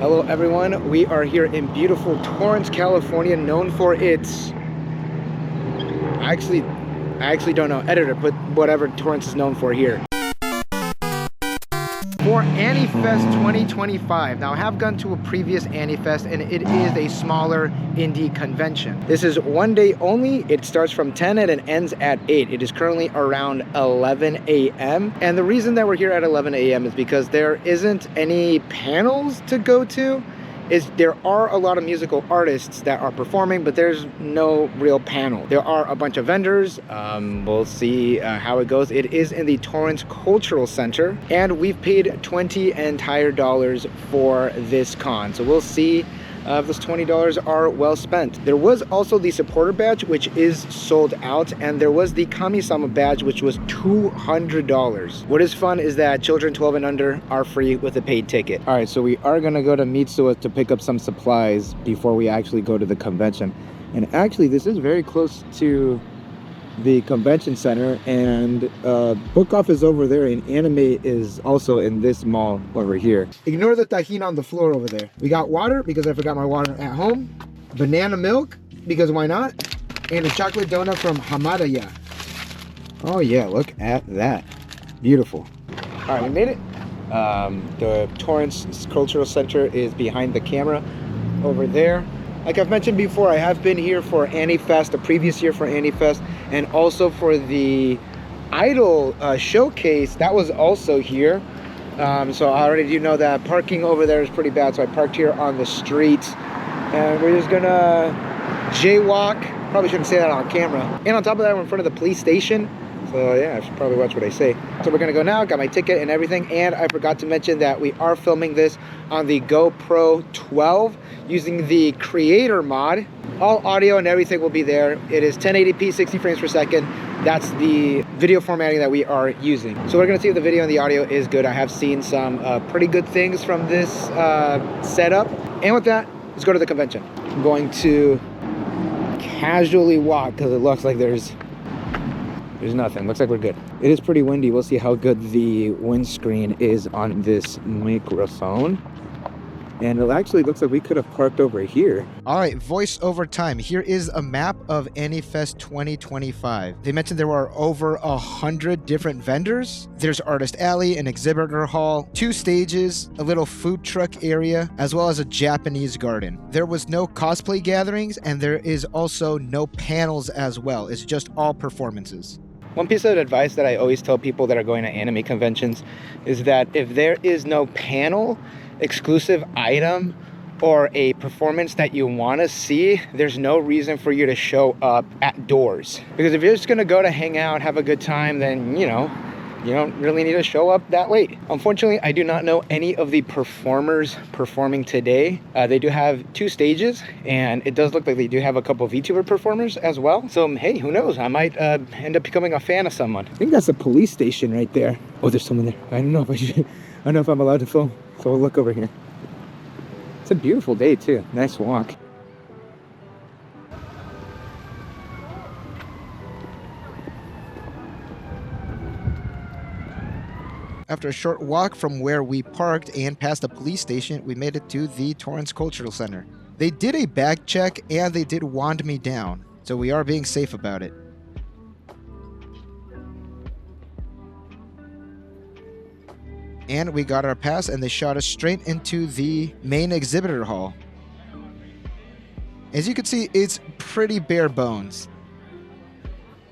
Hello everyone, we are here in beautiful Torrance, California, known for its... I actually don't know. Editor, put whatever Torrance is known for here. For AniFest 2025. Now I have gone to a previous AniFest and it is a smaller indie convention. This is one day only. It starts from 10 and it ends at 8. It is currently around 11 a.m. And the reason that we're here at 11 a.m. is because there isn't any panels to go to. There are a lot of musical artists that are performing, but there's no real panel. There are a bunch of vendors. We'll see how it goes. It is in the Torrance Cultural Center, and we've paid $20 entire for this con. So we'll see if those $20 are well spent. There was also the supporter badge, which is sold out, and there was the Kami-sama badge, which was $200. What is fun is that children 12 and under are free with a paid ticket. All right, so we are gonna go to Mitsuwa to pick up some supplies before we actually go to the convention. And actually, this is very close to the convention center, and book off is over there, and anime is also in this mall over here. Ignore the tajin on the floor over there. We got water because I forgot my water at home, banana milk because why not, and a chocolate donut from Hamadaya. Oh yeah, look at that, beautiful. All right, we made it. The Torrance Cultural Center is behind the camera over there. Like I've mentioned before, I have been here for AniFest, the previous year for AniFest, and also for the Idol Showcase. That was also here. So I already do know that parking over there is pretty bad, so I parked here on the street. And we're just gonna jaywalk. Probably shouldn't say that on camera. And on top of that, we're in front of the police station. So yeah, I should probably watch what I say. So we're gonna go now, got my ticket and everything, and I forgot to mention that we are filming this on the GoPro 12 using the creator mod. All audio and everything will be there. It is 1080p, 60 frames per second. That's the video formatting that we are using. So we're gonna see if the video and the audio is good. I have seen some pretty good things from this setup. And with that, let's go to the convention. I'm going to casually walk because it looks like there's nothing. Looks like we're good. It is pretty windy. We'll see how good the windscreen is on this microphone. And it actually looks like we could have parked over here. All right, voice over time. Here is a map of AniFest 2025. They mentioned there are over 100 different vendors. There's Artist Alley, an exhibitor hall, 2 stages, a little food truck area, as well as a Japanese garden. There was no cosplay gatherings, and there is also no panels as well. It's just all performances. One piece of advice that I always tell people that are going to anime conventions is that if there is no panel, exclusive item, or a performance that you want to see, there's no reason for you to show up at doors. Because if you're just gonna go to hang out, have a good time, then you don't really need to show up that late. Unfortunately, I do not know any of the performers performing today. They do have 2 stages, and it does look like they do have a couple of VTuber performers as well. So hey, who knows? I might end up becoming a fan of someone. I think that's a police station right there. Oh, there's someone there. I don't know if I'm allowed to film. So we'll look over here. It's a beautiful day too. Nice walk. After a short walk from where we parked and past the police station, we made it to the Torrance Cultural Center. They did a bag check and they did wand me down, so we are being safe about it. And we got our pass and they shot us straight into the main exhibitor hall. As you can see, it's pretty bare bones.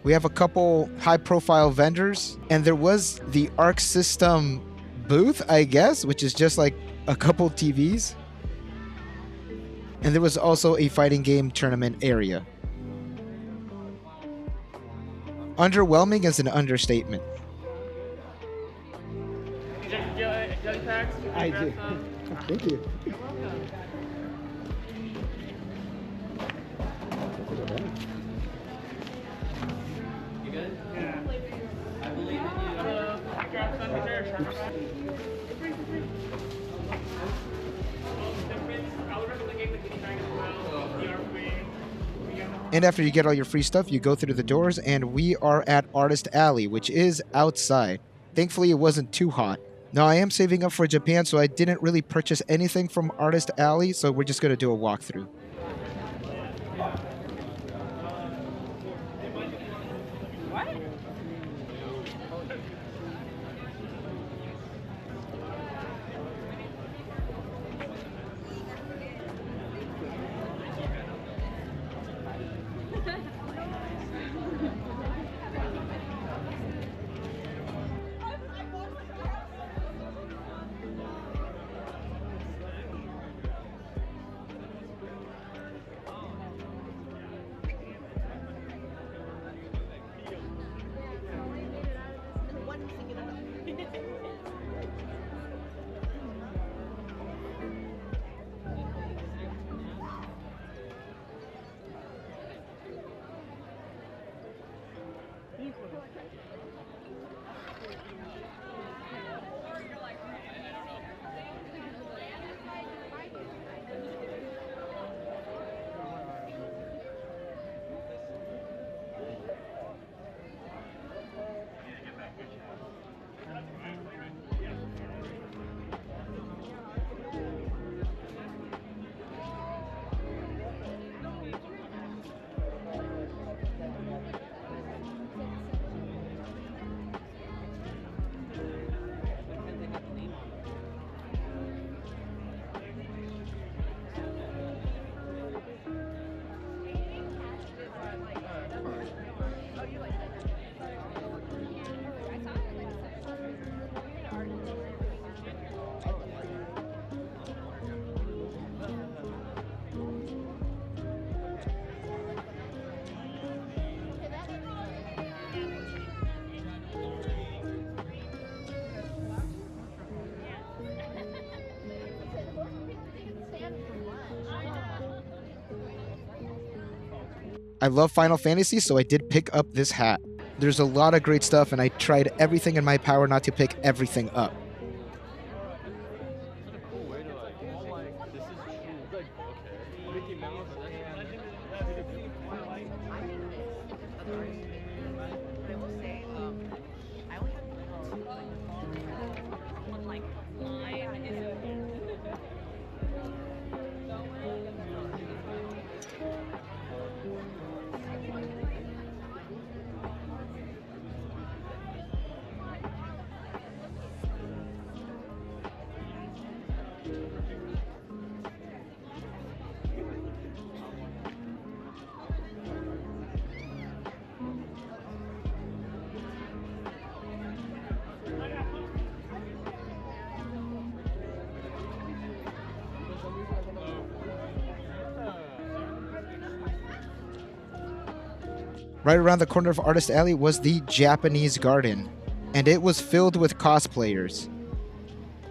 We have a couple high-profile vendors, and there was the Arc System booth, I guess, which is just like a couple TVs. And there was also a fighting game tournament area. Underwhelming is an understatement. I do. Thank you. You good? Yeah. I believe in you. I grabbed some here. And after you get all your free stuff, you go through the doors, and we are at Artist Alley, which is outside. Thankfully, it wasn't too hot. Now, I am saving up for Japan, so I didn't really purchase anything from Artist Alley, so we're just going to do a walkthrough. I love Final Fantasy, so I did pick up this hat. There's a lot of great stuff, and I tried everything in my power not to pick everything up. Right around the corner of Artist Alley was the Japanese Garden, and it was filled with cosplayers.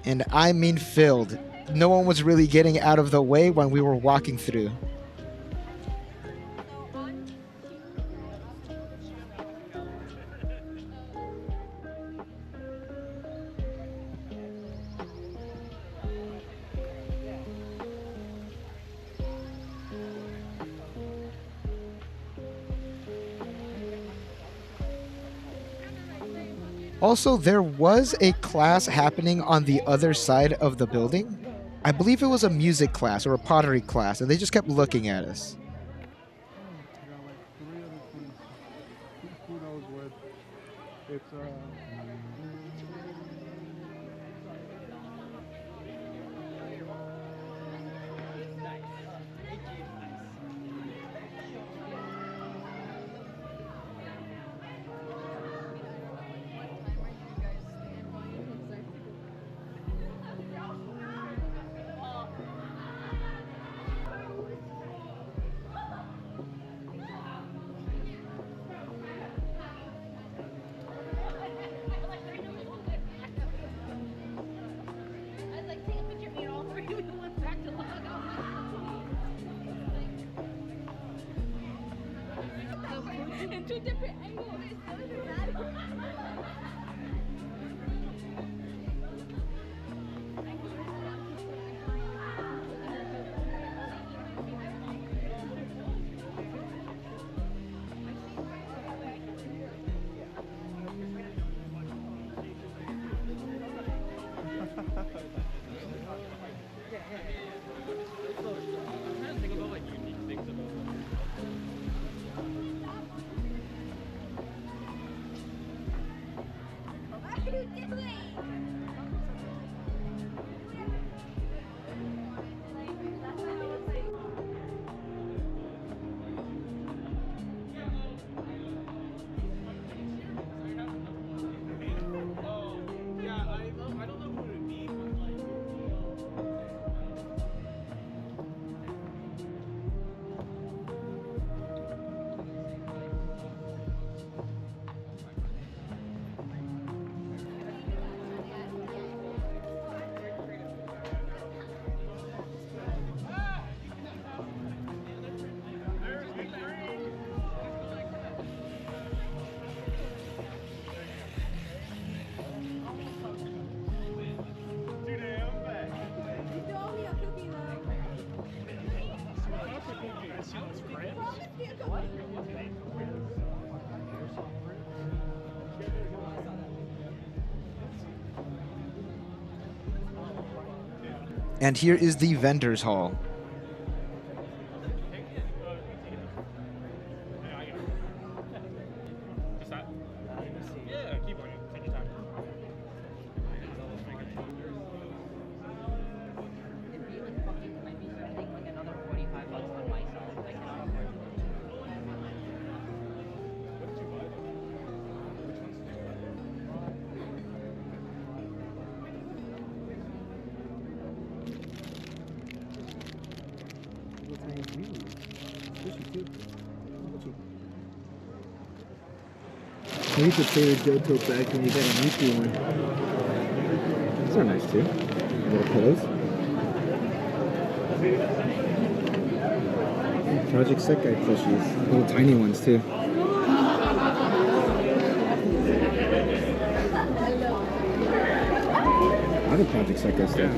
And I mean filled. No one was really getting out of the way when we were walking through. Also, there was a class happening on the other side of the building. I believe it was a music class or a pottery class, and they just kept looking at us. Two different angles. And here is the vendors hall. I used to play with Joe tote bags when you got a Mickey one. These are nice too. Little pillows. Project Sekai plushies. Little tiny ones too. Other Project Sekai stuff.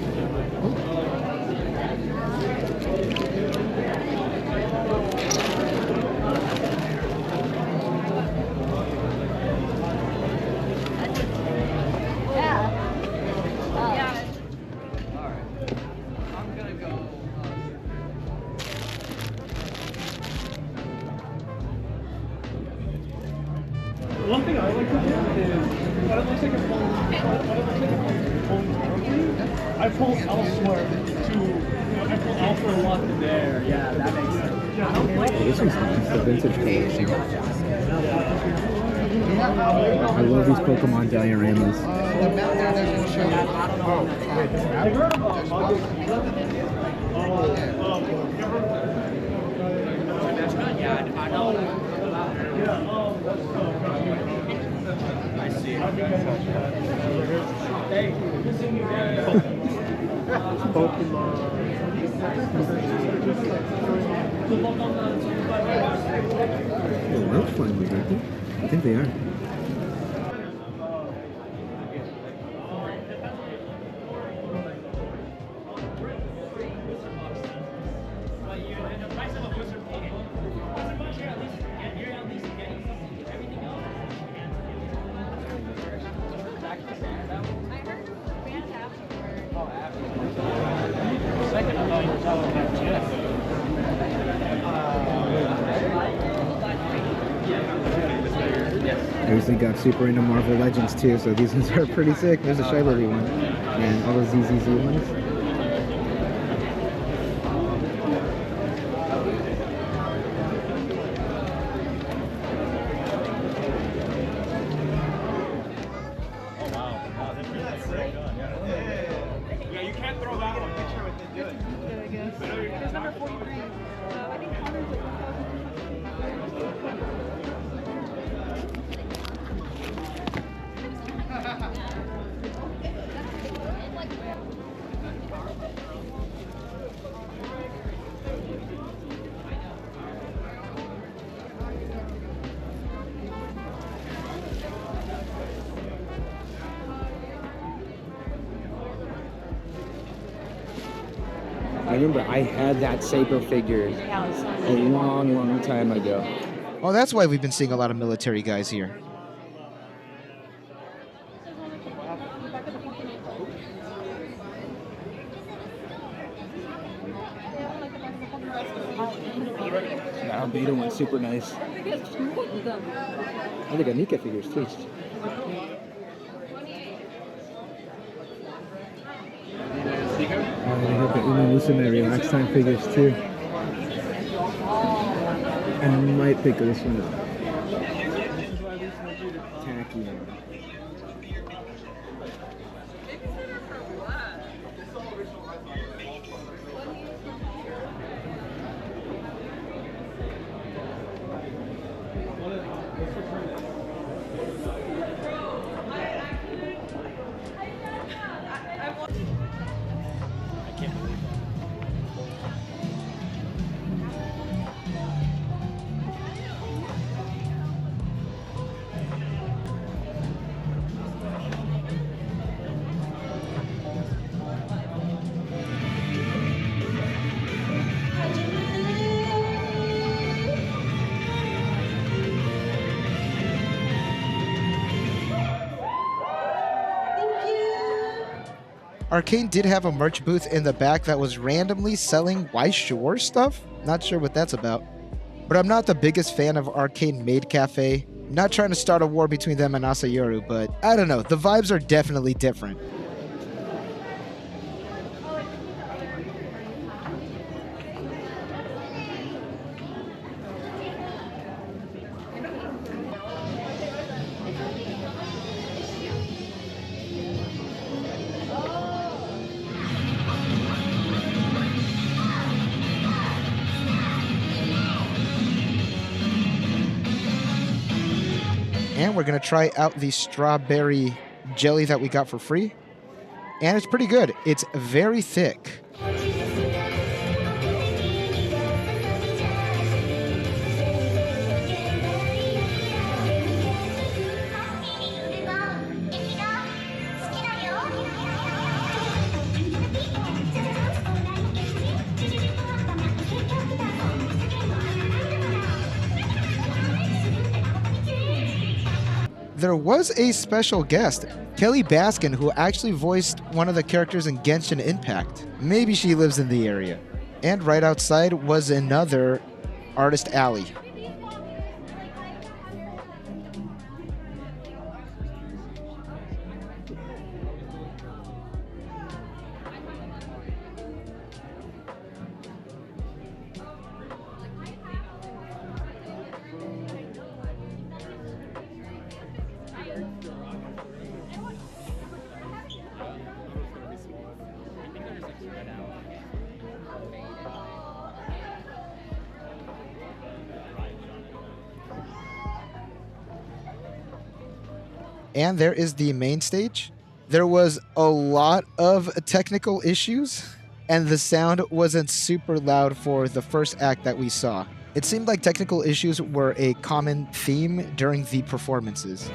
One thing I like to do is, when it looks like a phone, I pull elsewhere I pull elsewhere a lot there. Yeah, that makes sense. Oh, this one's nice, the vintage collection. I love these Pokemon dioramas. I see. Oh, that's fun, I think they are. I recently got super into Marvel Legends too, so these ones are pretty sick. There's a Shibari one, and all those ZZZ ones. Yeah, you can't throw that one. There's number 43. I think Connor's like 1,000. I remember I had that Saber figure a long, long time ago. Oh, that's why we've been seeing a lot of military guys here. The Albedo one's super nice. Oh, they got Nika figures too. Oh, they have the Uma Musume Relax Time figures too. I might pick this one up. Tacky. Arcane did have a merch booth in the back that was randomly selling Weiss Schwarz stuff. Not sure what that's about. But I'm not the biggest fan of Arcane Maid Cafe. Not trying to start a war between them and Asayoru, but I don't know. The vibes are definitely different. And we're going to try out the strawberry jelly that we got for free. And it's pretty good. It's very thick. There was a special guest, Kelly Baskin, who actually voiced one of the characters in Genshin Impact. Maybe she lives in the area. And right outside was another artist alley. And there is the main stage. There was a lot of technical issues, and the sound wasn't super loud for the first act that we saw. It seemed like technical issues were a common theme during the performances.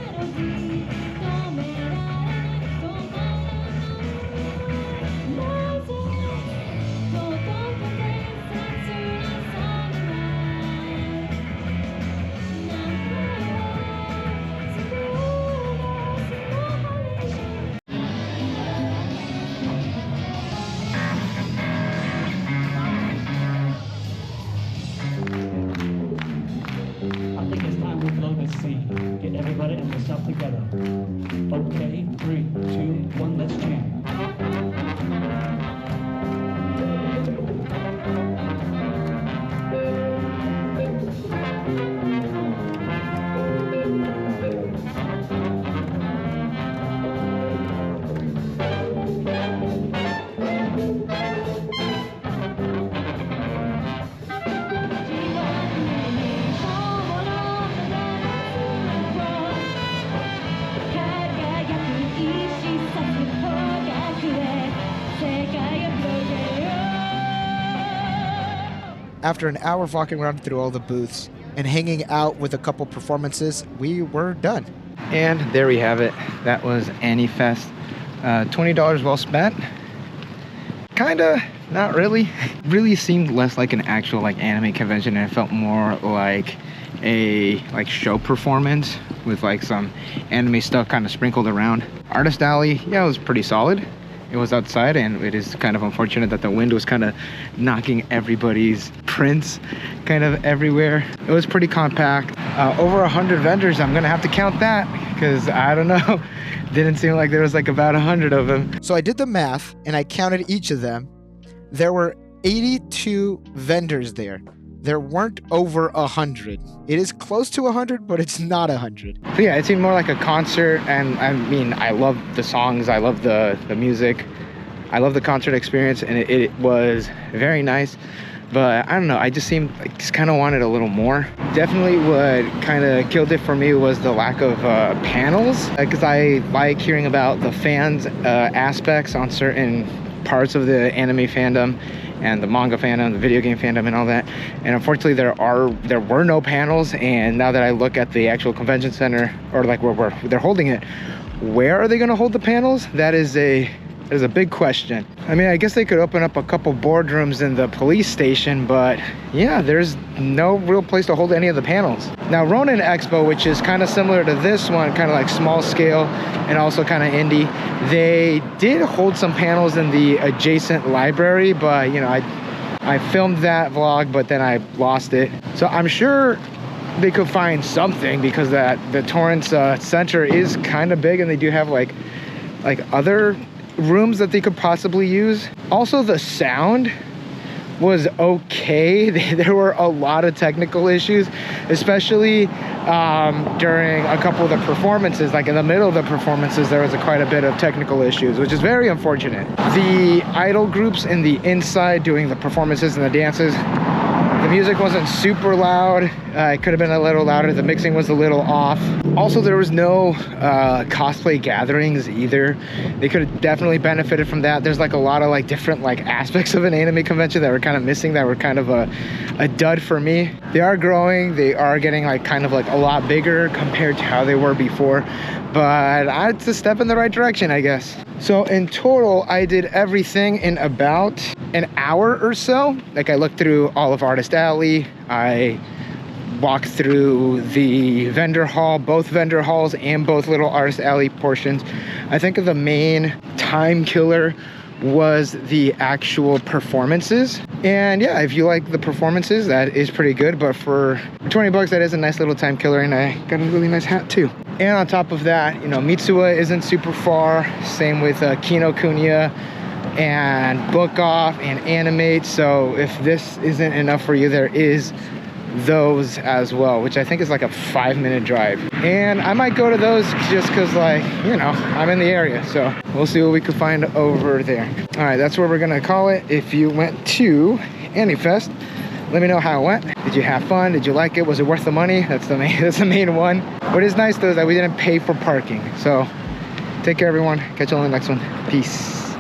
Get everybody and yourself together. Okay, 3, 2, 1, let's jam. After an hour of walking around through all the booths and hanging out with a couple performances, we were done. And there we have it. That was AniFest. $20 well spent. Kinda, not really. Really seemed less like an actual anime convention, and it felt more like a show performance with some anime stuff kind of sprinkled around. Artist Alley, yeah, it was pretty solid. It was outside, and it is kind of unfortunate that the wind was kind of knocking everybody's prints kind of everywhere. It was pretty compact. Over 100 vendors. I'm gonna have to count that because I don't know. Didn't seem like there was about 100 of them. So I did the math and I counted each of them. There were 82 vendors there. There weren't over 100. It is close to 100, but it's not 100. So yeah, it seemed more like a concert, and I mean, I love the songs, I love the music, I love the concert experience, and it was very nice. But I don't know, I just kind of wanted a little more. Definitely what kind of killed it for me was the lack of panels, because I like hearing about the fans' aspects on certain parts of the anime fandom and the manga fandom, the video game fandom, and all that. And unfortunately, there were no panels. And now that I look at the actual convention center, or where they're holding it, where are they going to hold the panels? That is a That is a big question. I mean, I guess they could open up a couple boardrooms in the police station, but yeah, there's no real place to hold any of the panels. Now, Ronin Expo, which is kind of similar to this one, kind of like small scale and also kind of indie, they did hold some panels in the adjacent library, but you know, I filmed that vlog, but then I lost it. So I'm sure they could find something, because the Torrance center is kind of big, and they do have like other rooms that they could possibly use. Also, the sound was okay. There were a lot of technical issues, especially during a couple of the performances. Like in the middle of the performances, there was quite a bit of technical issues, which is very unfortunate. The idol groups in the inside doing the performances and the dances, the music wasn't super loud. It could have been a little louder. The mixing was a little off. Also, there was no cosplay gatherings either. They could have definitely benefited from that. There's like a lot of like different like aspects of an anime convention that were kind of missing, that were kind of a dud for me. They are growing. They are getting like kind of like a lot bigger compared to how they were before. But it's a step in the right direction, I guess. So in total, I did everything in about an hour or so. Like I looked through all of Artist Alley. I walked through the vendor hall, both vendor halls and both little Artist Alley portions. I think the main time killer was the actual performances. And yeah, if you like the performances, that is pretty good. But for 20 bucks, that is a nice little time killer. And I got a really nice hat too. And on top of that, you know, Mitsuwa isn't super far. Same with Kinokuniya and Book Off and Animate. So if this isn't enough for you, there is those as well, which I think is like a 5-minute drive. And I might go to those just because, like, you know, I'm in the area. So we'll see what we can find over there. All right, that's where we're gonna call it. If you went to AniFest, let me know how it went. Did you have fun? Did you like it? Was it worth the money? That's the main one. What is nice though is that we didn't pay for parking. So take care, everyone. Catch you on the next one. Peace.